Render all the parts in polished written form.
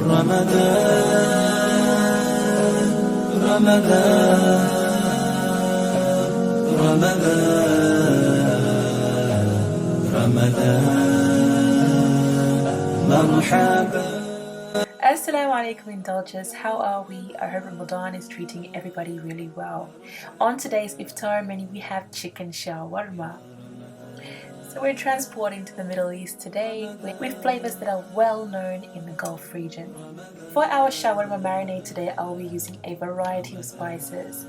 Ramadan, Ramadan, Ramadan, Ramadan, marhaba. Asalamualaikum Indulgers, how are we? I hope Ramadan is treating everybody really well. On today's Iftar menu we have chicken shawarma. So we're transporting to the Middle East today with flavors that are well known in the Gulf region. For our shawarma marinade today, I'll be using a variety of spices.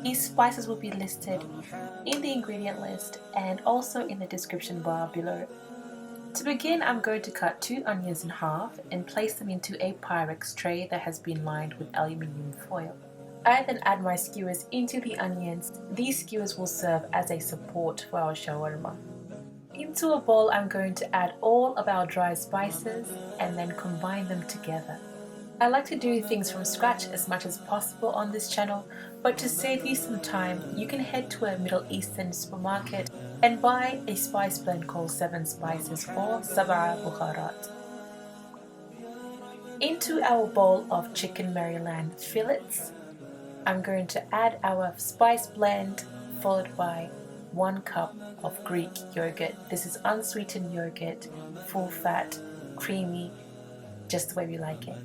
These spices will be listed in the ingredient list and also in the description bar below. To begin, I'm going to cut 2 onions in half and place them into a Pyrex tray that has been lined with aluminium foil. I then add my skewers into the onions. These skewers will serve as a support for our shawarma. Into a bowl, I'm going to add all of our dry spices and then combine them together. I like to do things from scratch as much as possible on this channel, but to save you some time, you can head to a Middle Eastern supermarket and buy a spice blend called 7 spices or Sab'a Bukharat. Into our bowl of chicken Maryland fillets, I'm going to add our spice blend followed by 1 cup of Greek yogurt. This is unsweetened yogurt, full fat, creamy, just the way we like it.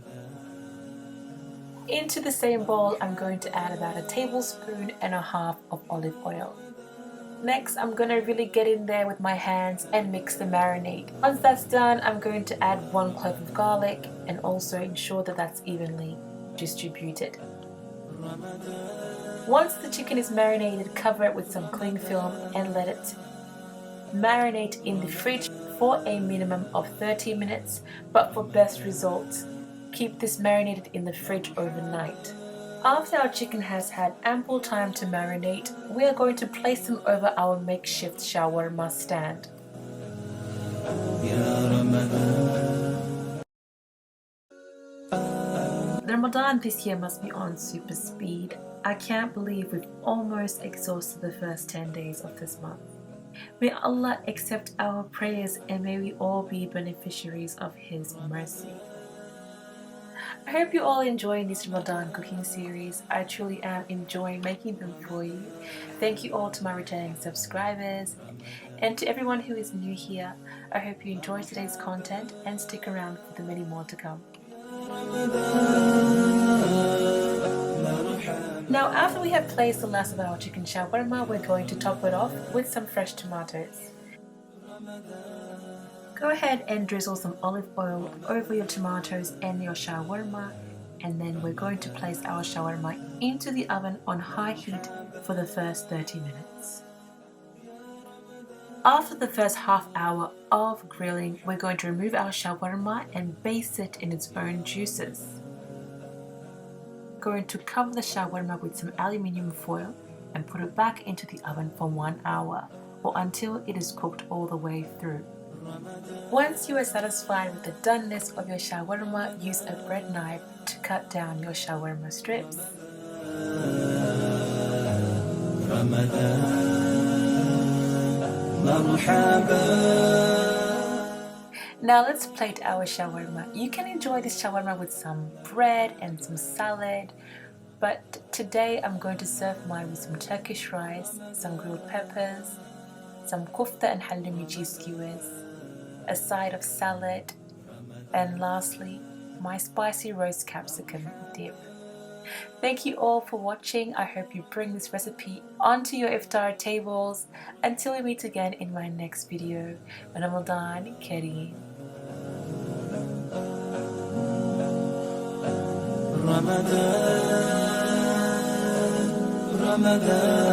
Into the same bowl, I'm going to add about 1.5 tablespoons of olive oil. Next, I'm going to really get in there with my hands and mix the marinade. Once that's done, I'm going to add 1 clove of garlic and also ensure that that's evenly distributed. Once the chicken is marinated, cover it with some cling film and let it marinate in the fridge for a minimum of 30 minutes, but for best results, keep this marinated in the fridge overnight. After our chicken has had ample time to marinate, we are going to place them over our makeshift shawarma stand. Ramadan this year must be on super speed. I can't believe we've almost exhausted the first 10 days of this month. May Allah accept our prayers and may we all be beneficiaries of His mercy. I hope you all enjoying this Ramadan cooking series. I truly am enjoying making them for you. Thank you all to my returning subscribers, and to everyone who is new here. I hope you enjoyed today's content and stick around for the many more to come. Now, after we have placed the last of our chicken shawarma, we're going to top it off with some fresh tomatoes. Go ahead and drizzle some olive oil over your tomatoes and your shawarma, and then we're going to place our shawarma into the oven on high heat for the first 30 minutes. After the first half hour of grilling, we're going to remove our shawarma and baste it in its own juices. Going to cover the shawarma with some aluminium foil and put it back into the oven for 1 hour or until it is cooked all the way through. Once you are satisfied with the doneness of your shawarma, use a bread knife to cut down your shawarma strips. Now let's plate our shawarma. You can enjoy this shawarma with some bread and some salad, but today I'm going to serve mine with some Turkish rice, some grilled peppers, some kofta and halloumi cheese skewers, a side of salad, and lastly, my spicy roast capsicum dip. Thank you all for watching. I hope you bring this recipe onto your iftar tables. Until we meet again in my next video, Ramadan Kareem. Ramadan, Ramadan.